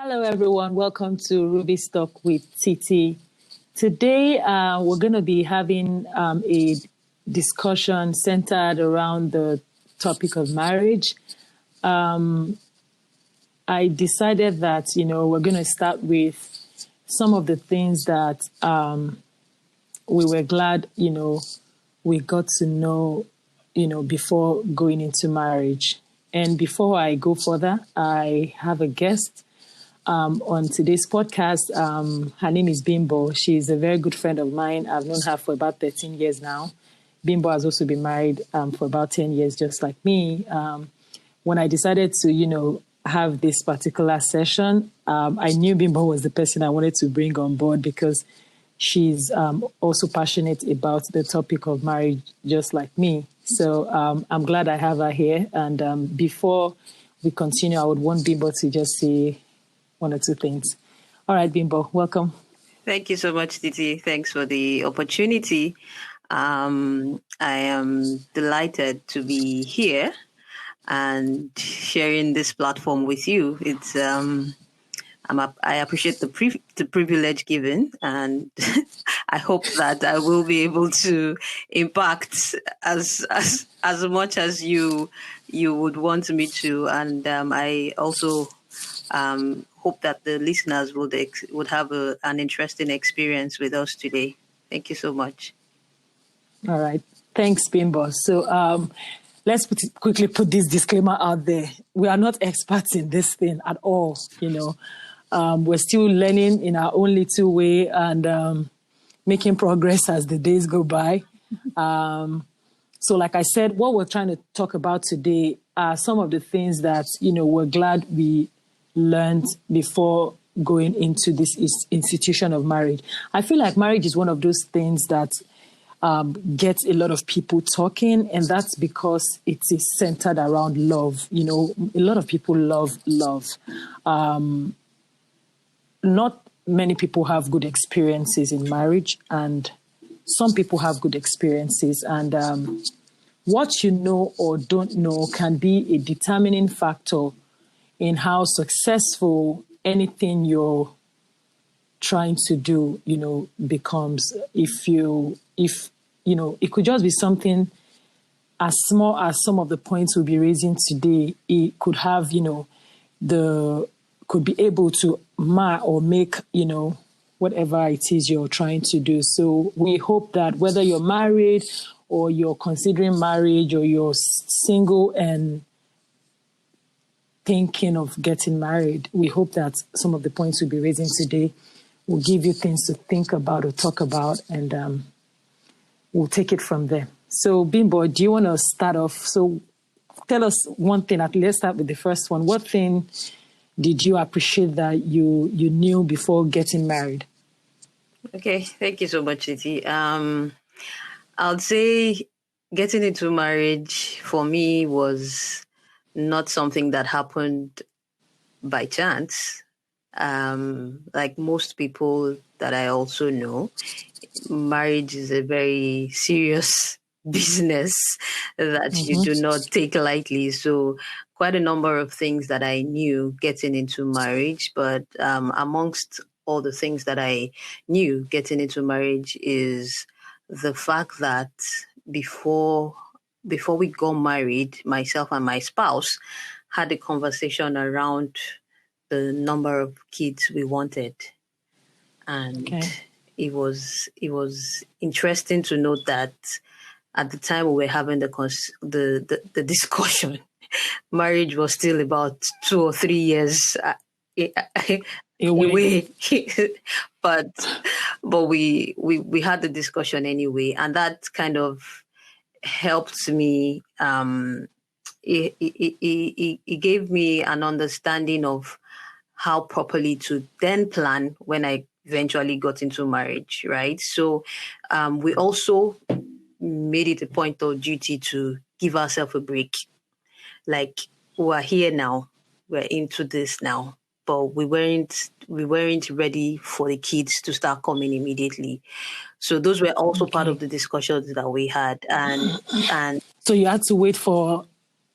Hello, everyone. Welcome to Rubies Talk with Titi. Today, we're going to be having a discussion centered around the topic of marriage. I decided that, we're going to start with some of the things that we were glad, we got to know, before going into marriage. And before I go further, I have a guest on today's podcast. Her name is Bimbo. She's a very good friend of mine. I've known her for about 13 years now. Bimbo has also been married for about 10 years, just like me. When I decided to, have this particular session, I knew Bimbo was the person I wanted to bring on board because she's also passionate about the topic of marriage, just like me. So I'm glad I have her here. And before we continue, I would want Bimbo to just say one or two things. All right, Bimbo, welcome. Thank you so much, Titi. Thanks for the opportunity. I am delighted to be here and sharing this platform with you. It's I appreciate the privilege given, and I hope that I will be able to impact as much as you would want me to. And I also hope that the listeners would have an interesting experience with us today. Thank you so much. All right. Thanks, Bimbo. So let's quickly put this disclaimer out there. We are not experts in this thing at all, We're still learning in our own little way and making progress as the days go by. So like I said, what we're trying to talk about today are some of the things that, we're glad we learned before going into this institution of marriage. I feel like marriage is one of those things that gets a lot of people talking, and that's because it is centered around love. A lot of people love love. Not many people have good experiences in marriage, and some people have good experiences. And what you know or don't know can be a determining factor in how successful anything you're trying to do, becomes. It could just be something as small as some of the points we'll be raising today. It could have, could be able to or make, whatever it is you're trying to do. So we hope that whether you're married or you're considering marriage or you're single and thinking of getting married, we hope that some of the points we'll be raising today will give you things to think about or talk about, and we'll take it from there. So Bimbo, do you want to start off? So tell us one thing. Let's start with the first one. What thing did you appreciate that you knew before getting married? Okay, thank you so much, Titi. I would say getting into marriage for me was not something that happened by chance. Like most people that I also know, marriage is a very serious business that you do not take lightly. So quite a number of things that I knew getting into marriage, but amongst all the things that I knew getting into marriage is the fact that before we got married, myself and my spouse had a conversation around the number of kids we wanted. And it was interesting to note that at the time we were having the discussion, marriage was still about 2 or 3 years away. but we had the discussion anyway, and that kind of helped me. It gave me an understanding of how properly to then plan when I eventually got into marriage, right? So we also made it a point of duty to give ourselves a break. Like, we're here now, we're into this now, but we weren't ready for the kids to start coming immediately. So those were also part of the discussions that we had. And so you had to wait for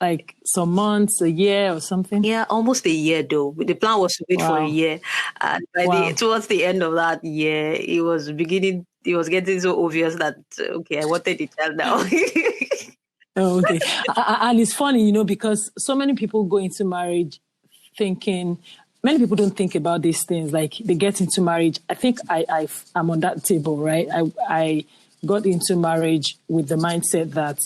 like some months, a year or something? Yeah, almost a year though. The plan was to wait for a Wow. year, and Wow. towards the end of that year, it was beginning. It was getting so obvious that okay, I wanted a child now. Oh, okay. And it's funny, you know, because so many people go into marriage thinking, many people don't think about these things. Like they get into marriage. I think I'm on that table, right? I got into marriage with the mindset that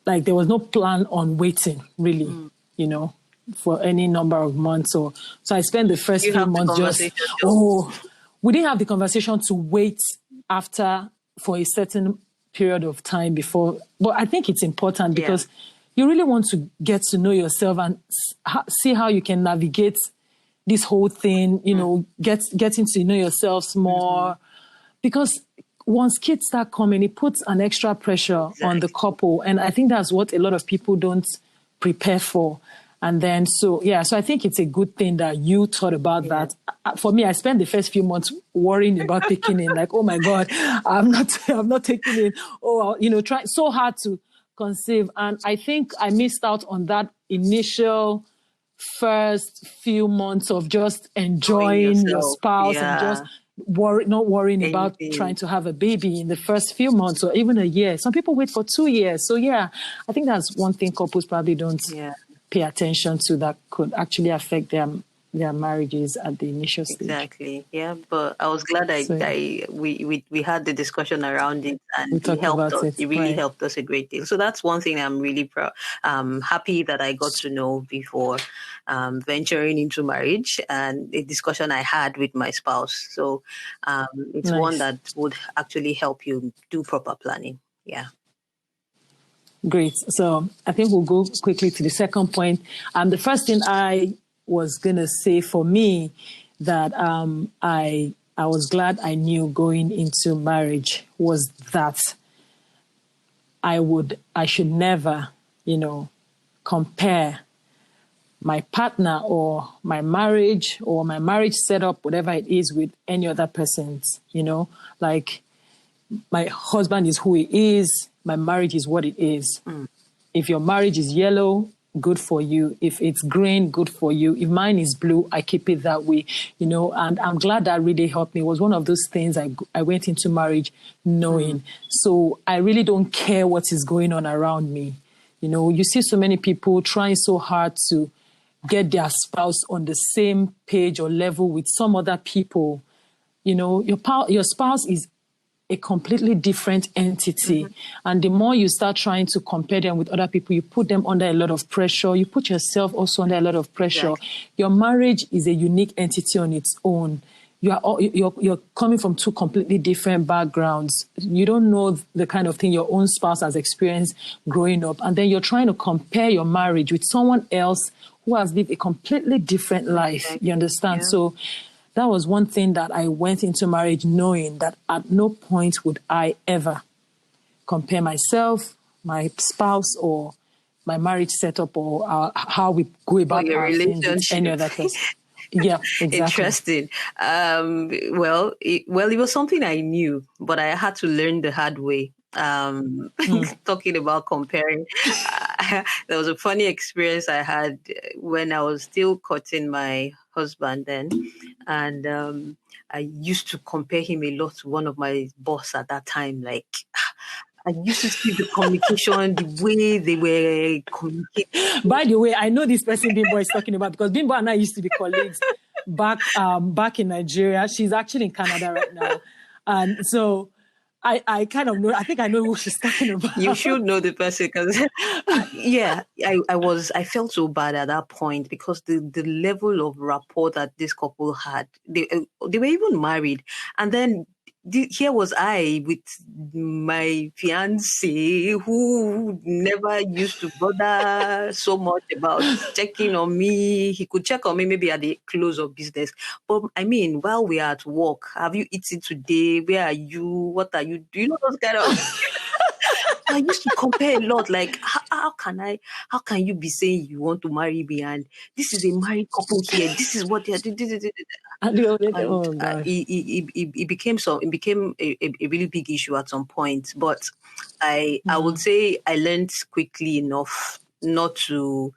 like there was no plan on waiting really, you know, for any number of months. Or so I spent the first You few have the months just, conversation, though. we didn't have the conversation to wait after for a certain period of time before. But I think it's important Yeah. because you really want to get to know yourself and see how you can navigate this whole thing, you know, getting to know yourselves more. Because once kids start coming, it puts an extra pressure on the Exactly. couple. And I think that's what a lot of people don't prepare for. And then, so I think it's a good thing that you thought about that. For me, I spent the first few months worrying about taking in, like, oh my God, I'm not taking in. Oh, you know, trying so hard to conceive. And I think I missed out on that initial first few months of just Knowing enjoying your yourself. spouse and just Yeah. not worrying about trying Anything. to have a baby in the first few months or even a year. Some people wait for 2 years. So yeah, I think that's one thing couples probably don't Yeah. pay attention to that could actually affect their marriages at the initial stage. Exactly. Yeah, but I was glad So yeah, we had the discussion around it, we and it talked helped about us. it. It really Right. helped us a great deal. So that's one thing I'm really proud, happy that I got to know before venturing into marriage, and a discussion I had with my spouse. So it's one Nice. that would actually help you do proper planning. Yeah. Great. So I think we'll go quickly to the second point. The first thing I was gonna say for me that I was glad I knew going into marriage was that I should never, you know, compare my partner or my marriage setup, whatever it is, with any other person's, you know, like my husband is who he is, my marriage is what it is. If your marriage is yellow, good for you. If it's green, good for you. If mine is blue, I keep it that way, you know, and I'm glad that really helped me. It was one of those things I went into marriage knowing. So I really don't care what is going on around me. You know, you see so many people trying so hard to get their spouse on the same page or level with some other people. You know, your spouse is a completely different entity. And the more you start trying to compare them with other people, you put them under a lot of pressure. You put yourself also under a lot of pressure. Exactly. Your marriage is a unique entity on its own. You're coming from two completely different backgrounds. You don't know the kind of thing your own spouse has experienced growing up. And then you're trying to compare your marriage with someone else who has lived a completely different life. You Exactly. understand? Yeah. So that was one thing that I went into marriage knowing that at no point would I ever compare myself, my spouse, or my marriage setup, or how we go Or about your our things with any relationship. other person. Yeah, exactly. Interesting. Well, it was something I knew, but I had to learn the hard way. Talking about comparing, there was a funny experience I had when I was still courting my husband then, and I used to compare him a lot to one of my boss at that time. Like I used to see the communication, the way they were communicating. By the way, I know this person Bimbo is talking about because Bimbo and I used to be colleagues back in Nigeria. She's actually in Canada right now. And so I kind of know, I think I know who she's talking You about. should know the person because, yeah, I felt so bad at that point because the level of rapport that this couple had, they were even married, and then here was I with my fiance who never used to bother so much about checking on me. He could check on me maybe at the close of business, but I mean, while we are at work, have you eaten today? Where are you? What are you? Do you know those kind of? I used to compare a lot. Like, how can you be saying you want to marry me and this is a married couple here? This is what they are doing. And Oh, God. it became it became a really big issue at some point. But I would say I learned quickly enough not to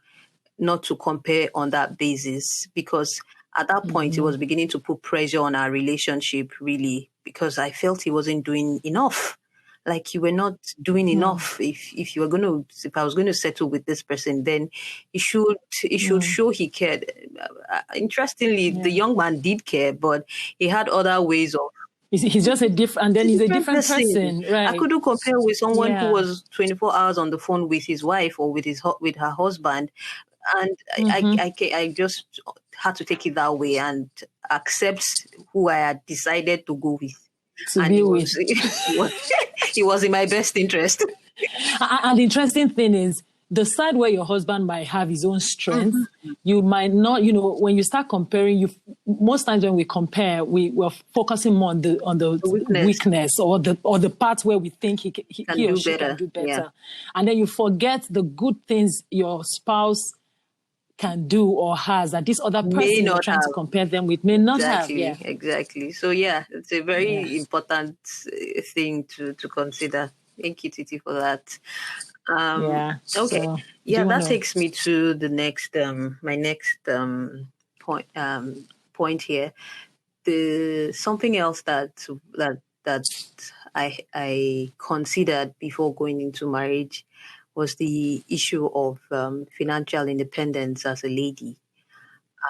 compare on that basis, because at that point it was beginning to put pressure on our relationship, really, because I felt he wasn't doing enough. Like, you were not doing enough. If you were going to, if I was going to settle with this person, then he should show he cared. Interestingly, the Yeah. young man did care, but he had other ways of. He's just a different, and then he's a Different different person. person, I right? couldn't compare with someone who Yeah. was 24 hours on the phone with his wife or with with her husband, and I just had to take it that way and accept who I had decided to go with, To and be with. it was in my best interest. And the interesting thing is, the side where your husband might have his own strength, you might not, when you start comparing, most times when we compare, we're focusing more on the weakness. weakness or the part where we think he or she can do better. Yeah. And then you forget the good things your spouse can do or has that this other person you're trying to compare them with may not have. Yeah. Exactly. So yeah, it's a very important thing to consider. Thank you, Titi, for that. Yeah. Okay. So, Yeah, that takes me to the next my next point point here. The something else that I considered before going into marriage was the issue of financial independence as a lady.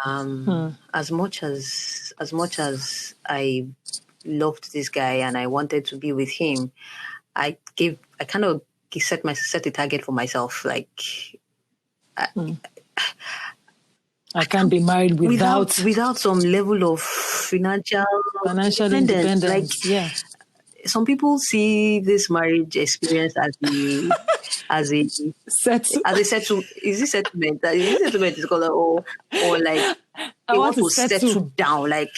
As much as I loved this guy and I wanted to be with him, I kind of set a target for myself. Like, I can't be married without some level of financial independence. Like, yeah. Some people see this marriage experience as a settle. Is it settlement? Is it settlement is called, or like I want to settle down? Like,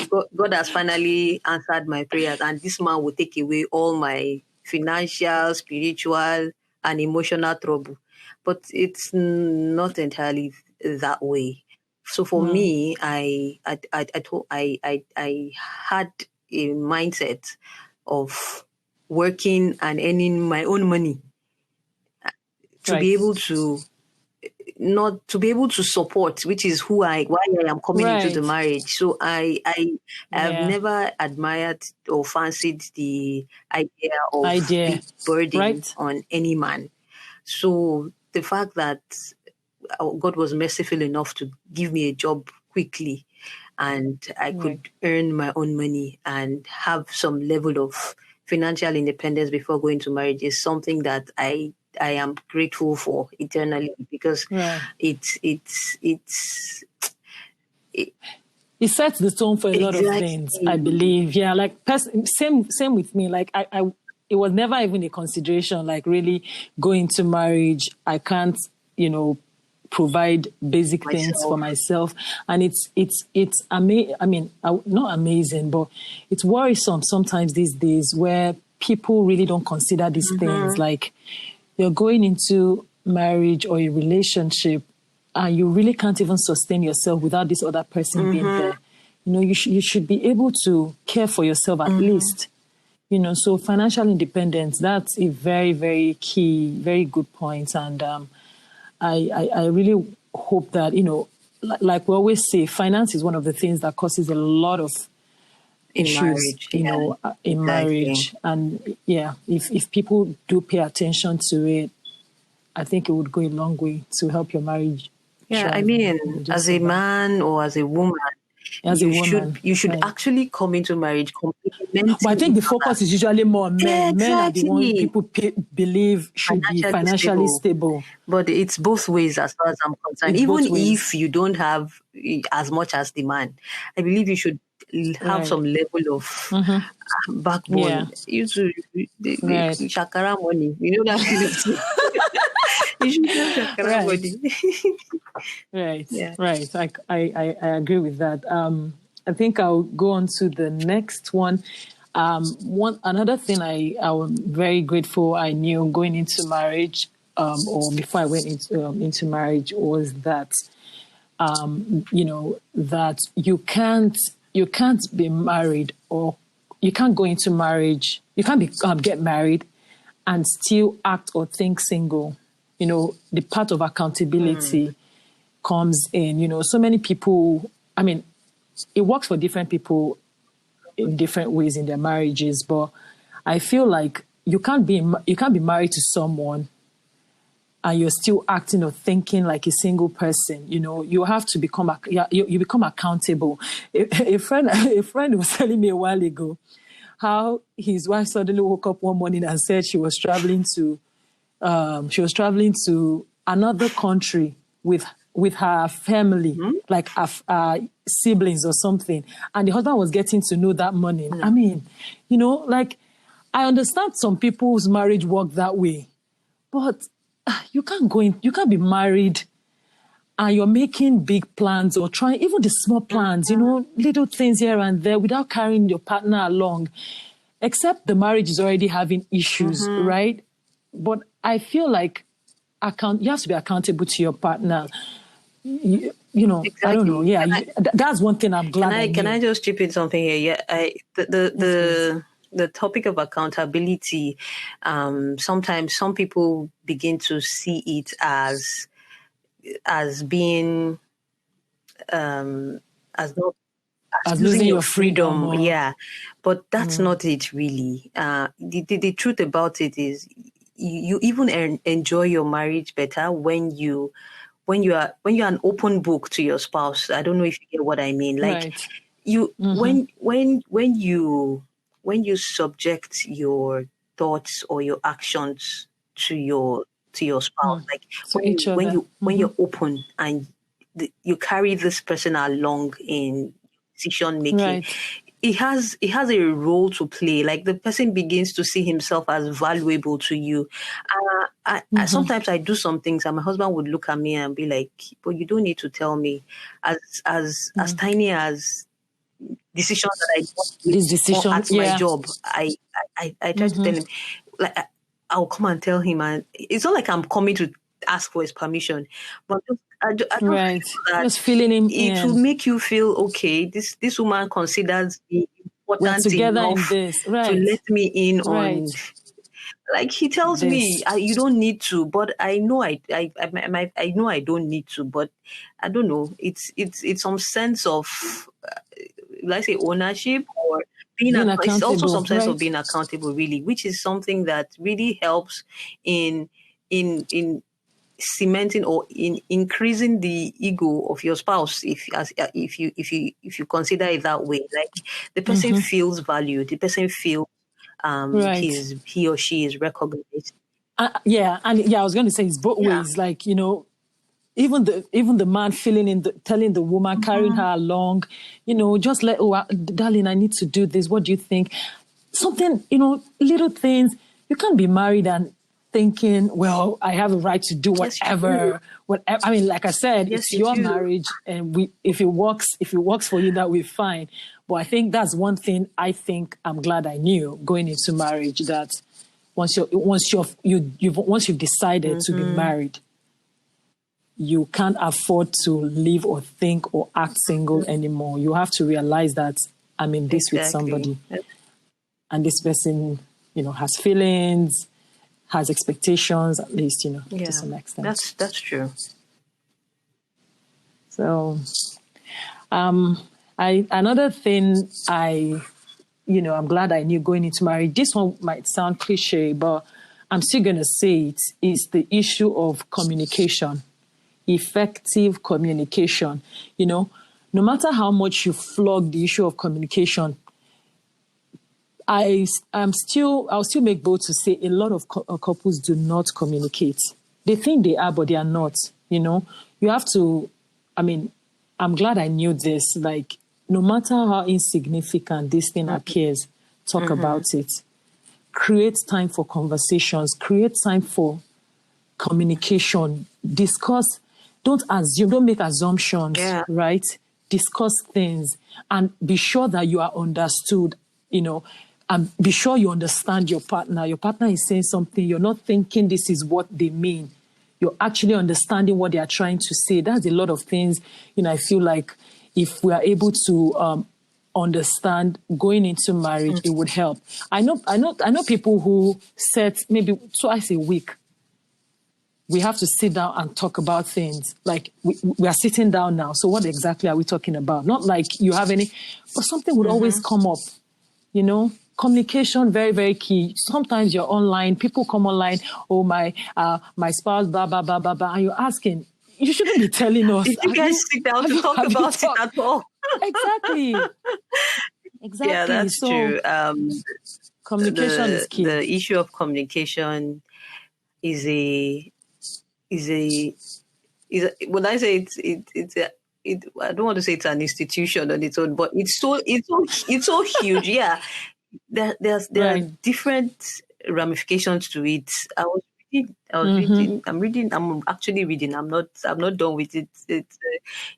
God has finally answered my prayers, and this man will take away all my financial, spiritual, and emotional trouble. But it's not entirely that way. So for me, I had a mindset of working and earning my own money to be able to support, which is why I am coming into the marriage. So I have never admired or fancied the idea of big burden on any man. So the fact that God was merciful enough to give me a job quickly, and I could earn my own money and have some level of financial independence before going to marriage is something that I am grateful for eternally, because it sets the tone for a lot of things, I believe. Yeah, like same with me. Like I it was never even a consideration. Like, really going to marriage, I can't, provide basic things for myself, and it's amazing. I mean, not amazing, but it's worrisome sometimes these days where people really don't consider these things. Like, you're going into marriage or a relationship, and you really can't even sustain yourself without this other person being there. You should be able to care for yourself at least. So financial independence, that's a very, very key, very good point. And I really hope that, like we always say, finance is one of the things that causes a lot of issues, in marriage. And if people do pay attention to it, I think it would go a long way to help your marriage. Yeah, I mean, as a man or as a woman, you should actually come into marriage completely. But I think the focus is usually more on men. Men are the ones people believe should be financially stable. But it's both ways, as far as I'm concerned. Even if you don't have as much as the man, I believe you should have some level of backbone. Yeah. You should the shakara money. You know that kind of thing. You should have shakara money. Right. Yeah. Right. I agree with that. I think I'll go on to the next one. Another thing I'm very grateful I knew going into marriage, or before I went into marriage, was that that you can't be married, or you can't go into marriage. You can't get married and still act or think single. the part of accountability comes in. So many people, I mean, it works for different people in different ways in their marriages, but I feel like you can't be married to someone and you're still acting or thinking like a single person. You have to become you become accountable. A friend was telling me a while ago how his wife suddenly woke up one morning and said she was traveling to another country with her family, like siblings or something. And the husband was getting to know that morning. I mean, like, I understand some people's marriage work that way, but you can't be married and you're making big plans or trying, even the small plans, little things here and there without carrying your partner along, except the marriage is already having issues, right? But I feel like you have to be accountable to your partner. Exactly. I don't know. Yeah, that's one thing I'm glad. Can I just chip in something here? Yeah, the topic of accountability. Sometimes some people begin to see it as being as not as losing your freedom. Yeah, but that's not it really. The truth about it is you even enjoy your marriage better when you're an open book to your spouse. I don't know if you get what I mean. Like when you subject your thoughts or your actions to your spouse, like when you're open and you carry this person along in decision making, it has a role to play. Like the person begins to see himself as valuable to you. Sometimes I do some things and my husband would look at me and be like, but you don't need to tell me. As tiny as decisions that I do at my job, I try to tell him, like, I'll come and tell him, and it's not like I'm coming to ask for his permission, but I just feeling him. It will make you feel okay. This woman considers me important enough to let me in on. Like he tells me, you don't need to, but I know I know I don't need to, but I don't know. It's some sense of, let's say, ownership or being it's also some sense of being accountable, really, which is something that really helps in cementing or in increasing the ego of your spouse, if you consider it that way. Like the person feels valued, the person feels he or she is recognized. I was going to say it's both ways. Like, even the man telling the woman, carrying her along, just darling, I need to do this. What do you think? Something, little things. You can't be married and thinking, well, I have a right to do whatever. Whatever. I mean, like I said, it's your marriage, and if it works for you, that we're fine. But I think that's one thing I think I'm glad I knew going into marriage, that once you've decided to be married, you can't afford to live or think or act single anymore. You have to realize that I'm in this with somebody, and this person, has feelings, has expectations, at least, to some extent. That's true. So, another thing I'm glad I knew going into marriage. This one might sound cliche, but I'm still going to say it, is the issue of communication, effective communication. No matter how much you flog the issue of communication, I'll still make bold to say a lot of couples do not communicate. They think they are, but they are not. You have to, I'm glad I knew this. Like, no matter how insignificant this thing appears, talk about it. Create time for conversations. Create time for communication. Discuss. Don't assume. Don't make assumptions, right? Discuss things and be sure that you are understood, and be sure you understand your partner. Your partner is saying something. You're not thinking this is what they mean. You're actually understanding what they are trying to say. That's a lot of things, I feel like if we are able to understand going into marriage, it would help. I know people who set maybe twice a week we have to sit down and talk about things. Like we are sitting down now. So what exactly are we talking about? Not like you have any, but something would always come up, communication, very, very key. Sometimes you're online, people come online, oh, my spouse, blah, blah, blah, blah, blah. And you're asking, you shouldn't be telling us. Did you guys sit down to talk about it at all? Exactly. Yeah, that's true. Communication is key. The issue of communication is when I say I don't want to say it's an institution on its own, but it's so huge. Yeah, there are different ramifications to it. I'm actually reading. I'm not done with it.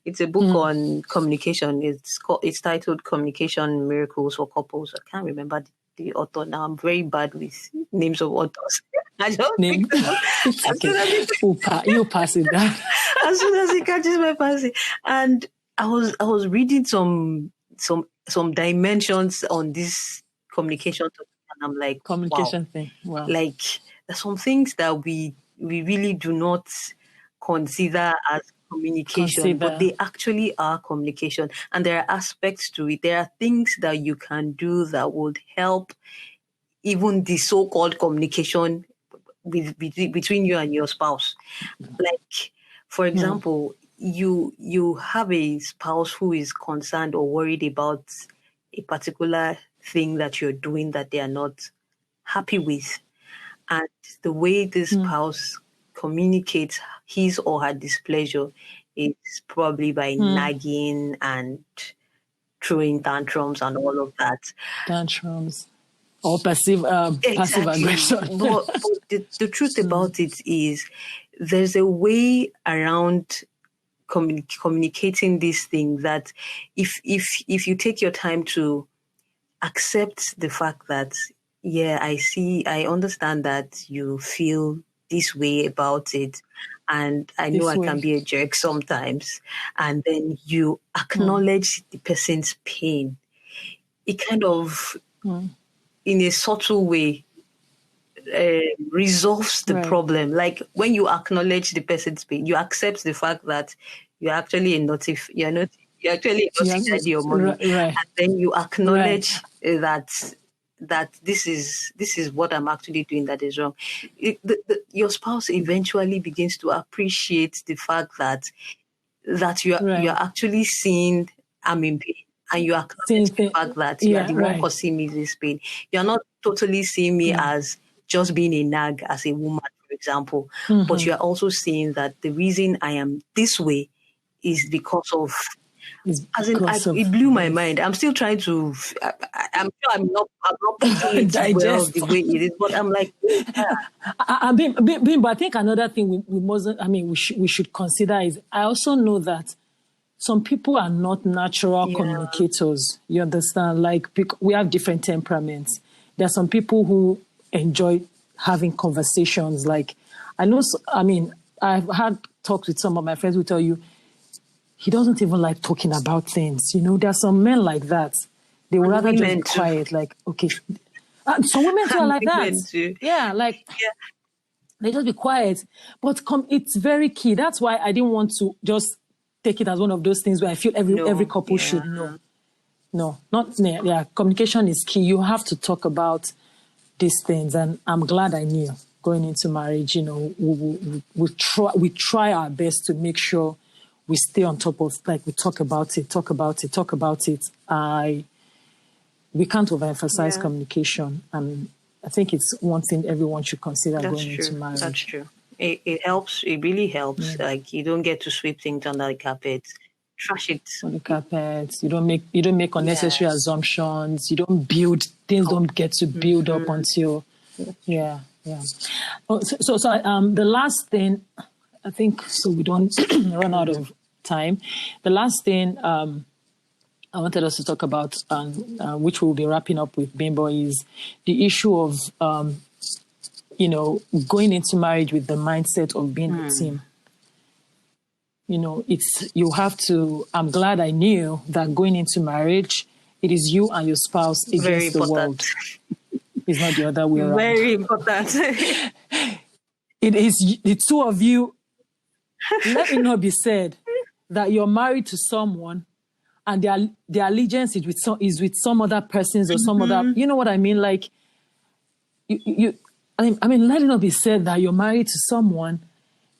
It's a book on communication. It's titled Communication Miracles for Couples. I can't remember the author now. I'm very bad with names of authors. I don't think so. You pass it down. As soon as he catches my passing. And I was reading some dimensions on this communication topic, and I'm like, communication thing. Wow. Like there's some things that we really do not consider as communication, but they actually are communication. And there are aspects to it. There are things that you can do that would help even the so-called communication between you and your spouse. Like, for example, you have a spouse who is concerned or worried about a particular thing that you're doing that they are not happy with. And the way this spouse communicates his or her displeasure is probably by nagging and throwing tantrums and all of that. Tantrums. Or passive aggression. But the truth about it is there's a way around communicating this thing that if you take your time to accept the fact that, yeah, I understand that you feel this way about it, and I know I can be a jerk sometimes, and then you acknowledge the person's pain. It kind of, in a subtle way, resolves the problem. Like when you acknowledge the person's pain, you accept the fact that you're actually you're actually not your money, and then you acknowledge that this is what I'm actually doing that is wrong. Your spouse eventually begins to appreciate the fact that you're actually seeing I'm in pain, and you acknowledge the fact that you are the one causing me this pain. You're not totally seeing me as just being a nag as a woman, for example, but you are also seeing that the reason I am this way is because of. It blew my mind. I'm still trying to. I'm sure I'm not putting it well the way it is, but I'm like, Bimbo, I think another thing we mustn't. I mean, we should consider is I also know that some people are not natural communicators. You understand? Like we have different temperaments. There are some people who enjoy having conversations. Like I know. I mean, I've had talks with some of my friends who tell you. He doesn't even like talking about things. There are some men like that. They would rather just be quiet, like, okay. Some women too are like that. Yeah, they just be quiet. But it's very key. That's why I didn't want to just take it as one of those things where I feel every couple should know. No, communication is key. You have to talk about these things. And I'm glad I knew going into marriage, we try our best to make sure we stay on top of, like, we talk about it. We can't overemphasize communication. And I think it's one thing everyone should consider going into marriage. That's true. It helps. It really helps. Yeah. Like, you don't get to sweep things under the carpet. Trash it. On the carpet. You don't make unnecessary assumptions. You don't build, things don't get to build up until, yeah. So the last thing, I think, so we don't run out of time. The last thing I wanted us to talk about, which we'll be wrapping up with Bimbo, is the issue of, going into marriage with the mindset of being a team. You have to, I'm glad I knew that going into marriage, it is you and your spouse against the world. It's not the other way around. Very important. it is the two of you. Let it not be said that you're married to someone and their allegiance is with some other persons or some other, you know what I mean? Like, I mean, let it not be said that you're married to someone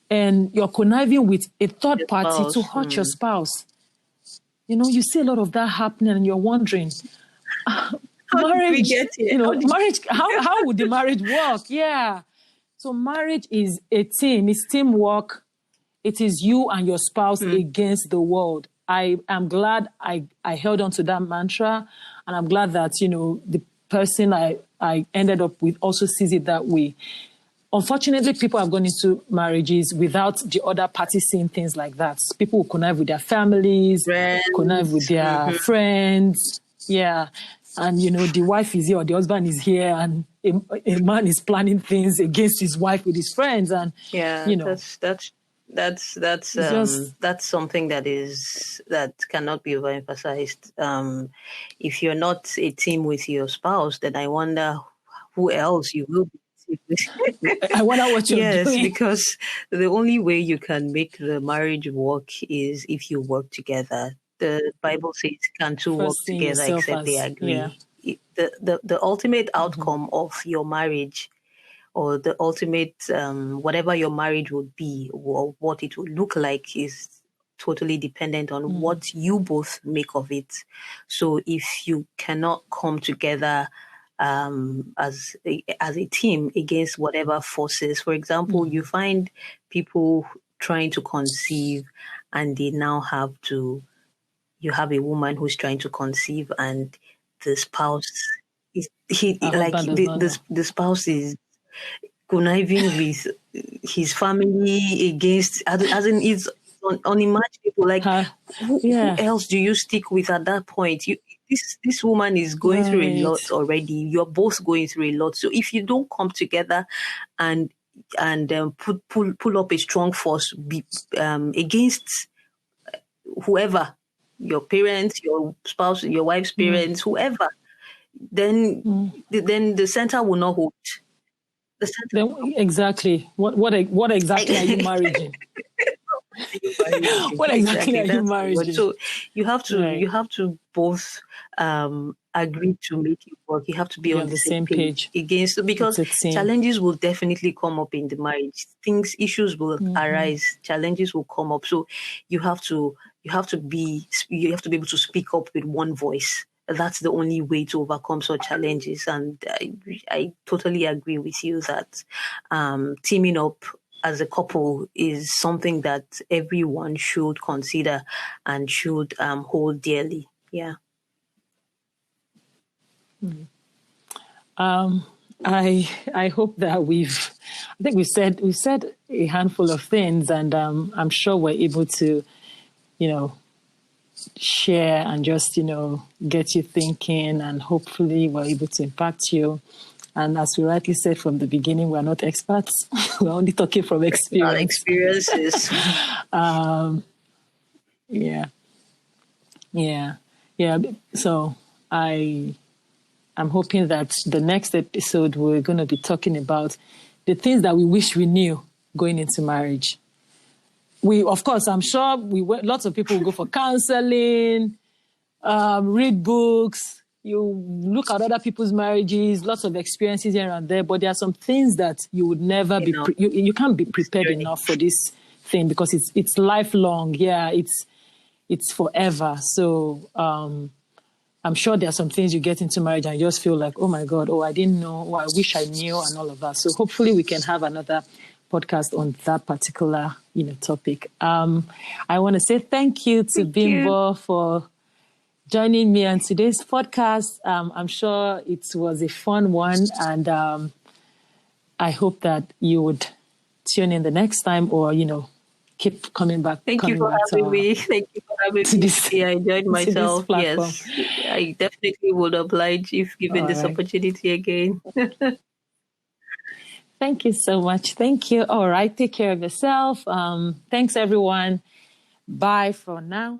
and you're conniving with a third party to hurt your spouse. You know, you see a lot of that happening and you're wondering, marriage, marriage, how would the marriage work? Yeah. So marriage is a team, it's teamwork. It is you and your spouse against the world. I am glad I held on to that mantra, and I'm glad that, the person I ended up with also sees it that way. Unfortunately, people have gone into marriages without the other party seeing things like that. People will connive with their families, connive with their friends. Yeah. And, the wife is here or the husband is here and a man is planning things against his wife with his friends. And, that's something that cannot be overemphasized. If you're not a team with your spouse, then I wonder who else you will be. I wonder what you're doing. Yes, because the only way you can make the marriage work is if you work together. The Bible says, "Can two work together except they agree?" Yeah. The ultimate outcome of your marriage, or the ultimate whatever your marriage would be, or what it would look like, is totally dependent on what you both make of it. So if you cannot come together as a team against whatever forces, for example, you find people trying to conceive, and they now you have a woman who's trying to conceive, and the spouse the spouse is conniving with his family against, as in it's unimaginable. Like, who else do you stick with at that point? This woman is going through a lot already. You're both going through a lot. So if you don't come together and pull up a strong force against whoever, your parents, your spouse, your wife's parents, whoever, then the center will not hold. Exactly. What exactly are you marrying? What exactly are you marrying? So you have to both agree to make it work. You have to be on the same page because challenges will definitely come up in the marriage. Issues will arise. Challenges will come up. So you have to be able to speak up with one voice. That's the only way to overcome such challenges. And I totally agree with you that teaming up as a couple is something that everyone should consider and should hold dearly. Yeah. I hope that we've said a handful of things, and I'm sure we're able to, share and just, get you thinking, and hopefully we're able to impact you. And as we rightly said from the beginning, we're not experts. We're only talking from experience. Our experiences. Yeah. So I'm hoping that the next episode we're going to be talking about the things that we wish we knew going into marriage. Of course, I'm sure lots of people will go for counseling, read books, you look at other people's marriages, lots of experiences here and there, but there are some things that you would never be, you can't be prepared enough for this thing because it's lifelong. Yeah, it's forever. So I'm sure there are some things you get into marriage and you just feel like, oh my God, I didn't know, I wish I knew, and all of that. So hopefully we can have another podcast on that particular, topic. I want to say thank you to Bimbo for joining me on today's podcast. I'm sure it was a fun one, and I hope that you would tune in the next time, or keep coming back. Thank you for having me. Thank you for having me. I enjoyed myself. Yes, I definitely would oblige if given this opportunity again. Thank you so much. Thank you. All right. Take care of yourself. Thanks, everyone. Bye for now.